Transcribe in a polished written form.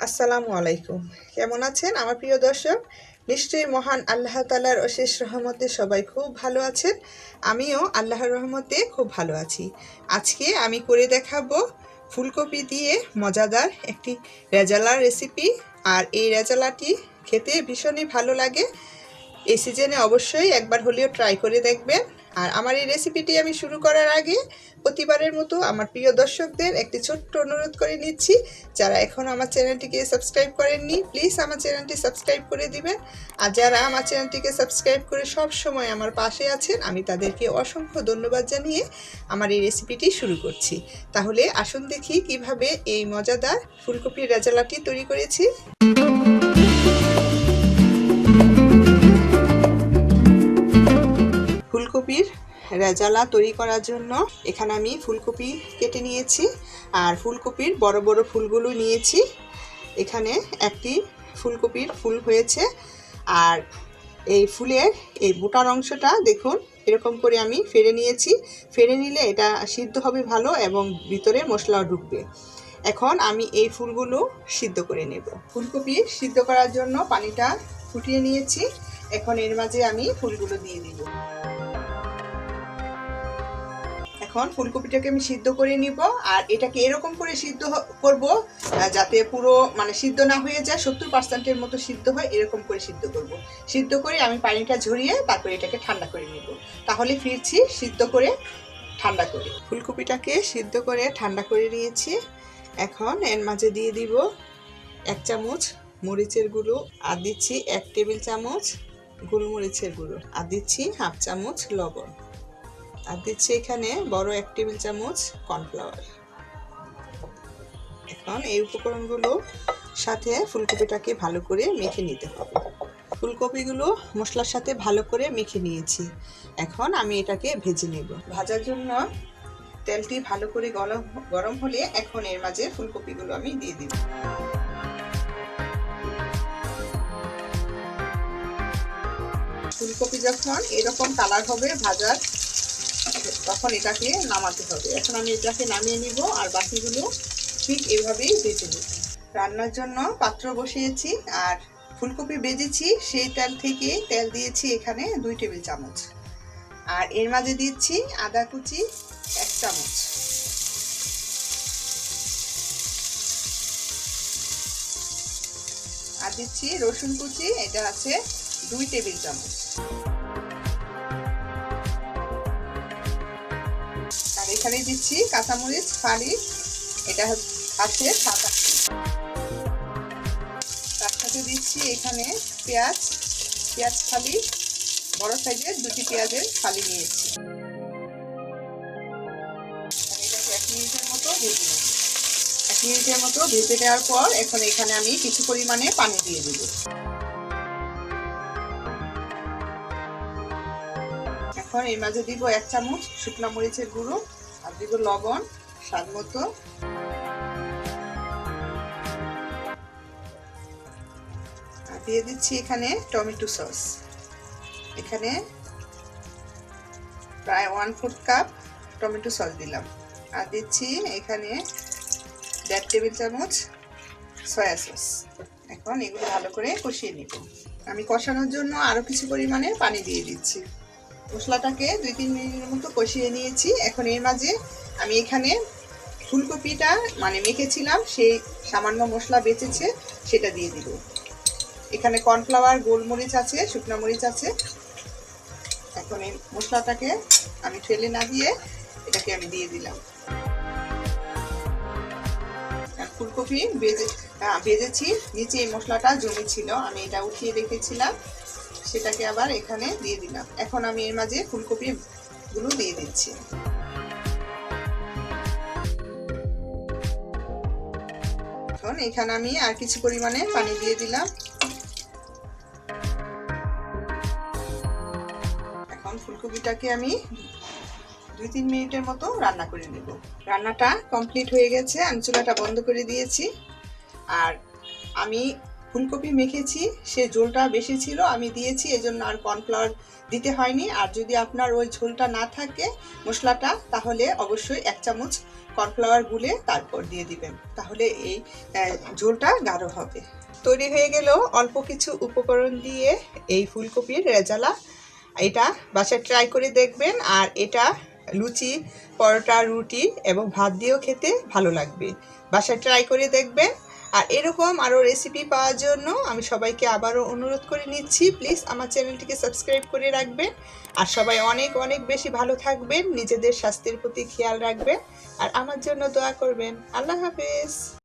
আসসালামু আলাইকুম। কেমন আছেন আমার প্রিয় দর্শক? নিশ্চয়ই মহান আল্লাহ তাআলার অশেষ রহমতে সবাই খুব ভালো আছেন। আমিও আল্লাহর রহমতে খুব ভালো আছি। আজকে আমি করে দেখাবো ফুলকপি দিয়ে মজাদার একটি রেজালা রেসিপি। আর এই রেজালাটি খেতে ভীষণই ভালো লাগে। এই সিজনে অবশ্যই একবার হলেও ট্রাই করে দেখবেন। আর আমার এই রেসিপিটি আমি শুরু করার আগে প্রতিবারের মতো আমার প্রিয় দর্শকদের একটি ছোট্ট অনুরোধ করে নিচ্ছি, যারা এখন আমার চ্যানেলটিকে সাবস্ক্রাইব করেননি প্লিজ আমার চ্যানেলটি সাবস্ক্রাইব করে দিবেন। আর যারা আমার চ্যানেলটিকে সাবস্ক্রাইব করে সব সময় আমার পাশে আছেন, আমি তাদেরকে অসংখ্য ধন্যবাদ জানিয়ে আমার এই রেসিপিটি শুরু করছি। তাহলে আসুন দেখি কিভাবে এই মজাদার ফুলকপির রেজালাটি তৈরি করেছি। ফুলকপির রেজালা তৈরি করার জন্য এখানে আমি ফুলকপি কেটে নিয়েছি আর ফুলকপির বড় বড় ফুলগুলো নিয়েছি। এখানে একটি ফুলকপির ফুল হয়েছে আর এই ফুলের এই বোটার অংশটা দেখুন এরকম করে আমি ফেড়ে নিয়েছি। ফেড়ে নিলে এটা সিদ্ধ হবে ভালো এবং ভিতরে মশলাও ঢুকবে। এখন আমি এই ফুলগুলো সিদ্ধ করে নেব। ফুলকপি সিদ্ধ করার জন্য পানিটা ফুটিয়ে নিয়েছি। এখন এর মাঝে আমি ফুলগুলো দিয়ে দিব। এখন ফুলকপিটাকে আমি সিদ্ধ করে নিব আর এটাকে এরকম করে সিদ্ধ করব যাতে পুরো সিদ্ধ না হয়ে যায়, 70% মতো সিদ্ধ হয় এরকম করে সিদ্ধ করব। সিদ্ধ করে আমি পানিটা ঝরিয়ে তারপরে এটাকে ঠান্ডা করে নিব। তাহলে ফিরছি সিদ্ধ করে ঠান্ডা করে। ফুলকপিটাকে সিদ্ধ করে ঠান্ডা করে নিয়েছি। এখন এর মাঝে দিয়ে দিব 1 চামচ মরিচের গুঁড়ো, আর দিচ্ছি 1 টেবিল চামচ গোলমরিচের গুঁড়ো, আর দিচ্ছি 1/2 চামচ লবণ, আর দিচ্ছি এখানে বড় 1 টেবিল চামচ কর্নফ্লাওয়ার। এখন এই উপকরণগুলো সাথে ফুলকপিটাকে ভালো করে মেখে নিতে হবে। ফুলকপিগুলো মশলার সাথে ভালো করে মেখে নিয়েছি। এখন আমি এটাকে ভেজে নেব। ভাজার জন্য তেলটি ভালো করে গরম হলে এখন এর মাঝে ফুলকপিগুলো আমি দিয়ে দিব। ফুলকপি যখন এরকম কালার হবে ভাজার, তখন এটাকে নামাতে হবে। এখন আমি এটাকে নামিয়ে নিব আর বাকিগুলো ঠিক এভাবেই ভেজে নিব। রান্নার জন্য পাত্র বসিয়েছি আর ফুলকপি ভেজেছি সেই তেল থেকে তেল দিয়েছি এখানে 2 টেবিল চামচ, আর এর মাঝে দিচ্ছি আদা কুচি 1 চামচ, আর দিচ্ছি রসুন কুচি, এটা আছে 2 টেবিল চামচ, আর এখানে দিচ্ছি কাঁচামরিচ ফালি, এটা আছে 7-8। তার সাথে দিচ্ছি এখানে পেঁয়াজ ফালি, বড় সাইজের 2টি পেঁয়াজের ফালি নিয়েছি। এটাকে 1 মিনিটের মতো ভেজে নেব। 1 মিনিটের মতো ভেজে নেওয়ার পর এখন এখানে আমি কিছু পরিমাণে পানি দিয়ে দেব। এখন এর মাঝে দিব 1 চামচ শুকনো মরিচের গুঁড়ো, আর দিব লবণ স্বাদ মতো, আর দিয়ে দিচ্ছি এখানে টমেটো সস। এখানে প্রায় 1/4 কাপ টমেটো সস দিলাম, আর দিচ্ছি এখানে 1.5 টেবিল চামচ সয়া সস। এখন এগুলো ভালো করে কষিয়ে নিব। আমি কষানোর জন্য আরো কিছু পরিমাণে পানি দিয়ে দিচ্ছি। মশলাটাকে 2-3 মিনিটের মতো কষিয়ে নিয়েছি। এখন এর মাঝে আমি এখানে ফুলকপিটা মেখেছিলাম সেই সামান্য মশলা বেঁচেছে সেটা দিয়ে দিব। এখানে কর্নফ্লাওয়ার, গোলমরিচ আছে, শুকনো মরিচ আছে। এখন এই মশলাটাকে আমি ঠেলে না দিয়ে এটাকে আমি দিয়ে দিলাম। ফুলকপি ভেজেছি, নিচে এই মশলাটা জমে ছিল, আমি এটা উঠিয়ে রেখেছিলাম, সেটাকে আবার এখানে দিয়ে দিলাম। এখন আমি এর মাঝে ফুলকপি গুলো দিয়ে দিচ্ছি। এখন এখানে আমি আর কিছু পরিমাণে পানি দিয়ে দিলাম। এখন ফুলকপিটাকে আমি 2-3 মিনিটের মতো রান্না করে নেব। রান্নাটা কমপ্লিট হয়ে গেছে, আমি চুলাটা বন্ধ করে দিয়েছি। আর আমি ফুলকপি মেখেছি সে ঝোলটা বেশি ছিল, আমি দিয়েছি, এজন্য আর কর্নফ্লাওয়ার দিতে হয়নি। আর যদি আপনার ওই ঝোলটা না থাকে মশলাটা, তাহলে অবশ্যই 1 চামচ কর্নফ্লাওয়ার গুলে তারপর দিয়ে দিবেন, তাহলে এই ঝোলটা গাঢ় হবে। তৈরি হয়ে গেল অল্প কিছু উপকরণ দিয়ে এই ফুলকপির রেজালা। এটা বাসায় ট্রাই করে দেখবেন, আর এটা লুচি, পরোটা, রুটি এবং ভাত দিয়েও খেতে ভালো লাগবে। বাসায় ট্রাই করে দেখবেন। আর এরকম আরও রেসিপি পাওয়ার জন্য আমি সবাইকে আবারও অনুরোধ করে নিচ্ছি, প্লিজ আমার চ্যানেলটিকে সাবস্ক্রাইব করে রাখবেন। আর সবাই অনেক অনেক বেশি ভালো থাকবেন, নিজেদের স্বাস্থ্যের প্রতি খেয়াল রাখবেন, আর আমার জন্য দোয়া করবেন। আল্লাহ হাফেজ।